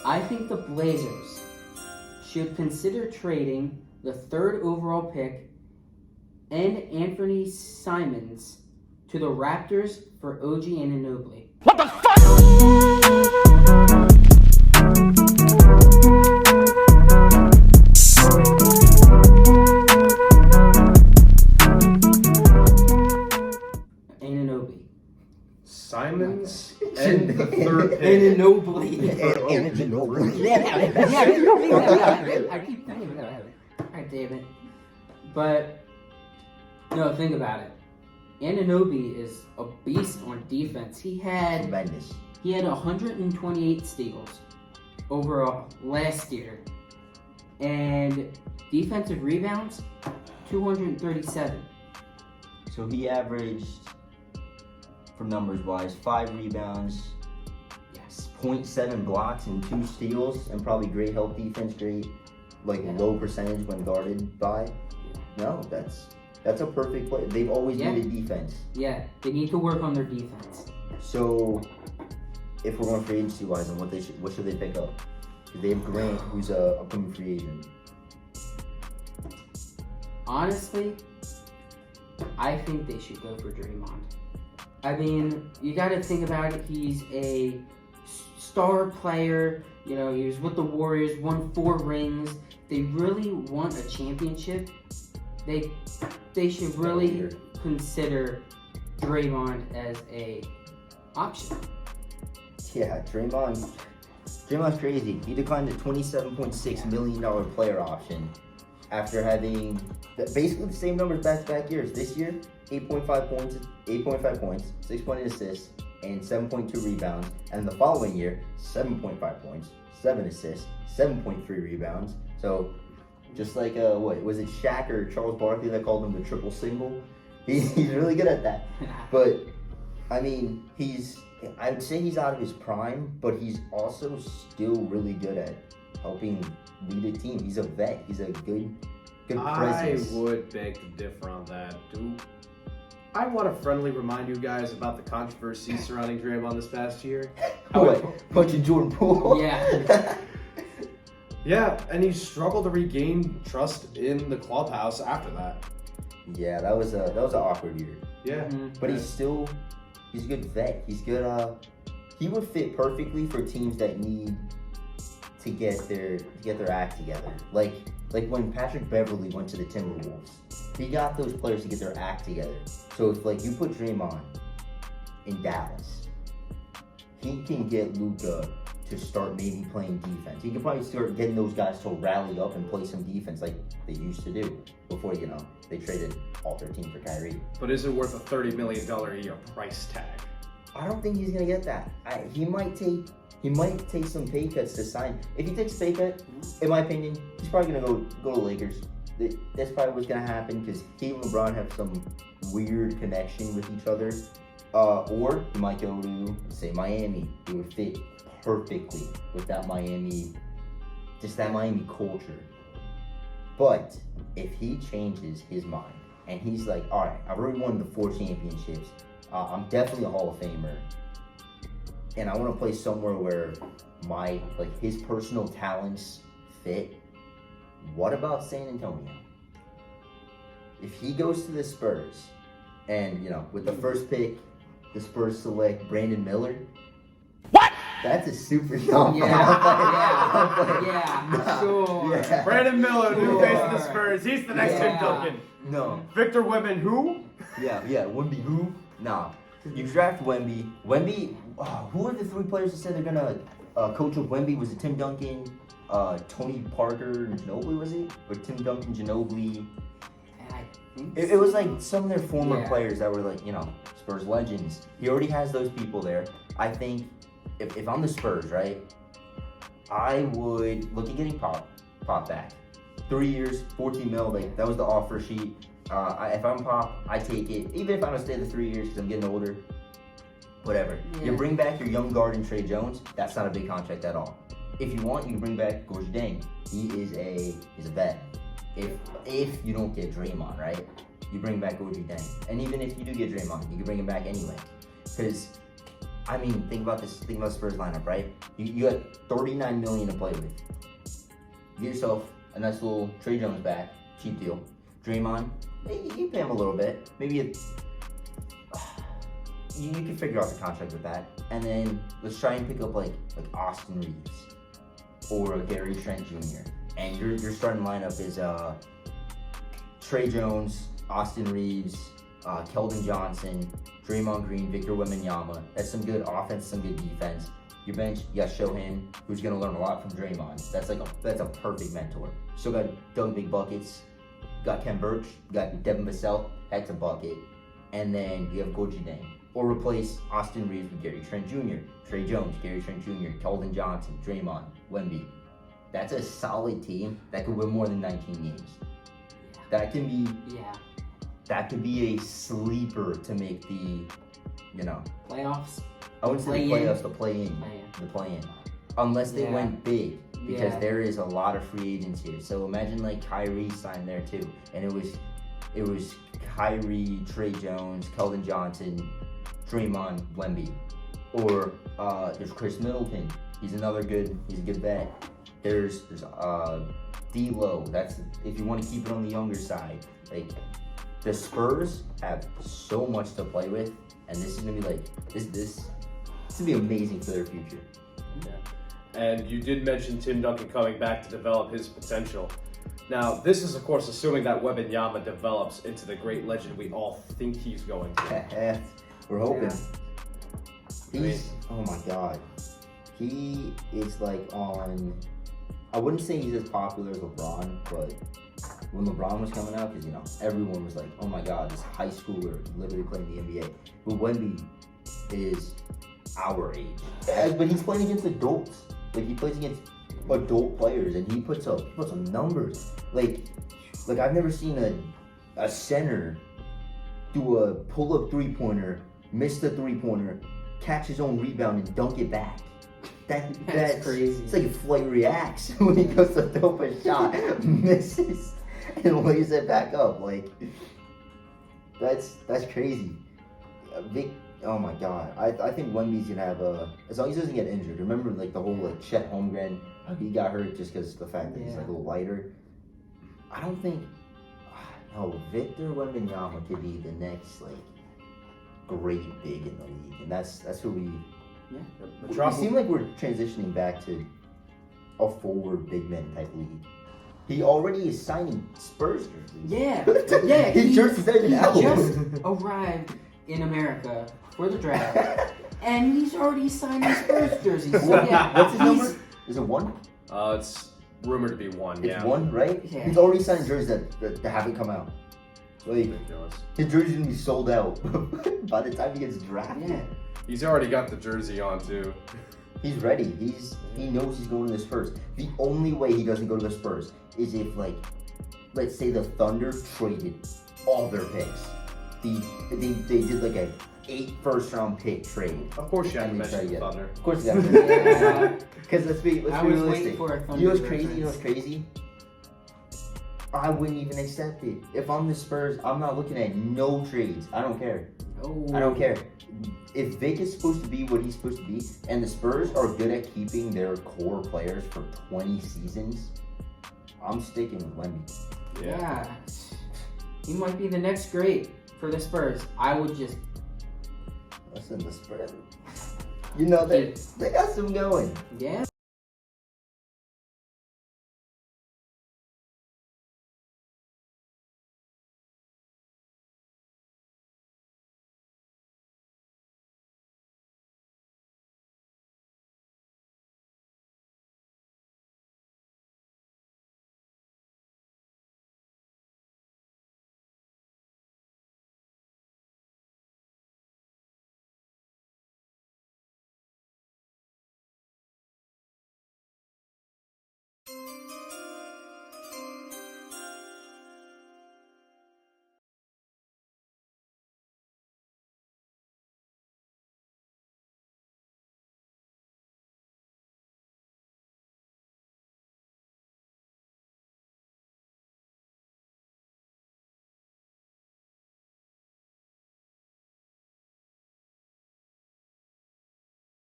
I think the Blazers should consider trading the 3rd overall pick and Anthony Simons to the Raptors for OG Anunoby. What the fuck? Anunoby. Simons and the 3rd pick. Anunoby. I keep thinking about it. God damn it. But, no, think about it. Anunoby is a beast on defense. He had Tremendous. 128 steals overall last year. And defensive rebounds, 237. So he averaged, for numbers wise, 5 rebounds, Yes. 0.7 blocks and 2 steals, and probably great help defense, great low percentage when guarded by. No, that's a perfect play. They've always needed defense. Yeah, they need to work on their defense. So if we're going free agency wise, then what should they pick up? They have Grant, who's a upcoming free agent. Honestly, I think they should go for Draymond. I mean, you got to think about it. He's a star player. You know, he was with the Warriors, won 4 rings. They really want a championship. They should really consider Draymond as a option. Yeah, Draymond's crazy. He declined the $27.6 million player option after having basically the same numbers back-to-back years. This year, 8.5 points, 6.8 assists, and 7.2 rebounds. And the following year, 7.5 points, 7 assists, 7.3 rebounds. So just like, what was it, Shaq or Charles Barkley that called him the triple single? He's really good at that. But, I mean, I would say he's out of his prime, but he's also still really good at helping lead a team. He's a vet. He's a good presence. I would beg to differ on that. I want to friendly remind you guys about the controversy surrounding Draymond this past year. What? Punching Jordan Poole? Yeah. Yeah, and he struggled to regain trust in the clubhouse after that. Yeah, that was an awkward year. Yeah. But he's a good vet. He's good. He would fit perfectly for teams that need to get their act together. Like when Patrick Beverly went to the Timberwolves, he got those players to get their act together. So if you put Draymond in Dallas, he can get Luka to start maybe playing defense. He can probably start getting those guys to rally up and play some defense like they used to do before they traded all 13 for Kyrie. But is it worth a $30 million a year price tag? I don't think he's gonna get that. He might take some pay cuts to sign. If he takes a pay cut, in my opinion, he's probably gonna go to Lakers. That's probably what's gonna happen because he and LeBron have some weird connection with each other. Or he might go to, say, Miami. He would fit perfectly with that Miami culture. But if he changes his mind and he's like, all right, I've already won the 4 championships. I'm definitely a Hall of Famer, and I want to play somewhere where his personal talents fit. What about San Antonio? If he goes to the Spurs, and with the first pick, the Spurs select Brandon Miller. What? That's a super young Yeah, sure. Yeah. Brandon Miller, new face of the Spurs. He's the next Tim Duncan. No. Victor Wembanyama, who? Yeah. Wemby who? Nah. You draft Wemby. Who are the 3 players that said they're gonna coach with Wemby? Was it Tim Duncan, Tony Parker, Ginobili, was it? Or Tim Duncan, Ginobili? It was like some of their former players that were Spurs legends. He already has those people there. I think if I'm the Spurs, right, I would look at getting Pop back. 3 years, 14 mil, that was the offer sheet. If I'm Pop, I take it. Even if I don't stay the 3 years because I'm getting older, whatever. Yeah. You bring back your young guard in Trey Jones, that's not a big contract at all. If you want, you can bring back Gorgie Deng. He's a vet. If you don't get Draymond, right, you bring back Gorgie Deng. And even if you do get Draymond, you can bring him back anyway. Because I mean, think about this. Think about Spurs lineup, right? You got $39 million to play with. Get yourself a nice little Trey Jones back, cheap deal. Draymond, maybe you pay him a little bit. Maybe you can figure out the contract with that. And then let's try and pick up like Austin Reeves or Gary Trent Jr. And your starting lineup is Trey Jones, Austin Reeves, Keldon Johnson, Draymond Green, Victor Wembanyama. That's some good offense, some good defense. Your bench, you got Shohan, who's gonna learn a lot from Draymond. That's a perfect mentor. Still got Doug Big Buckets, got Ken Burch, got Devin Vassell, that's a bucket. And then you have Gorgie Dang. Or replace Austin Reeves with Gary Trent Jr., Trey Jones, Gary Trent Jr., Keldon Johnson, Draymond, Wemby. That's a solid team that could win more than 19 games. That can be that could be a sleeper to make the, playoffs. I wouldn't say the playoffs, the play-in. Unless they went big, because there is a lot of free agents here. So imagine like Kyrie signed there too, and it was Kyrie, Trey Jones, Keldon Johnson, Draymond, Wemby. Or there's Chris Middleton. He's a good bet. There's D'Lo. That's if you want to keep it on the younger side. Like the Spurs have so much to play with, and this is gonna be like this gonna be amazing for their future. Yeah. And you did mention Tim Duncan coming back to develop his potential. Now, this is of course assuming that Wembanyama develops into the great legend we all think he's going to. We're hoping. Yeah. Oh my god. He is like on, I wouldn't say he's as popular as LeBron, but when LeBron was coming out, because everyone was like, oh my god, this high schooler literally playing the NBA. But Wemby is our age. But he's playing against adults. Like he plays against adult players and he puts up numbers. Like I've never seen a center do a pull-up three-pointer, miss the three-pointer, catch his own rebound and dunk it back. That's crazy. It's like Flight reacts when he goes to throw up a shot, misses, and lays it back up. Like that's crazy. Vic, oh my god. I think Wemby's gonna have as long as he doesn't get injured. Remember like the whole like Chet Holmgren, he got hurt just because of the fact that he's like a little lighter. I don't think Victor Wembanyama could be the next like great big in the league, and that's who we. Yeah. It seems like we're transitioning back to a forward big man type league. He already is signing Spurs jerseys. Yeah. His jersey's even out. He just arrived in America for the draft, and he's already signing Spurs jerseys. So yeah, what's his number? Is it 1? It's rumored to be 1. It's 1, right? Yeah. He's already signed jerseys that haven't come out. Like, his jersey's gonna be sold out by the time he gets drafted. Yeah. He's already got the jersey on too. He's ready. He knows he's going to the Spurs. The only way he doesn't go to the Spurs is if, like, let's say the Thunder traded all their picks. They did like a 8 first-round pick trade. Of course you have to mention the Thunder. Of course you have to. Because let's be realistic. You know what's crazy? I wouldn't even accept it. If I'm the Spurs, I'm not looking at no trades. I don't care. I don't care. If Vic is supposed to be what he's supposed to be, and the Spurs are good at keeping their core players for 20 seasons, I'm sticking with Wemby. Yeah. He might be the next great for the Spurs. I would just... Listen, the Spurs. They got some going. Yeah.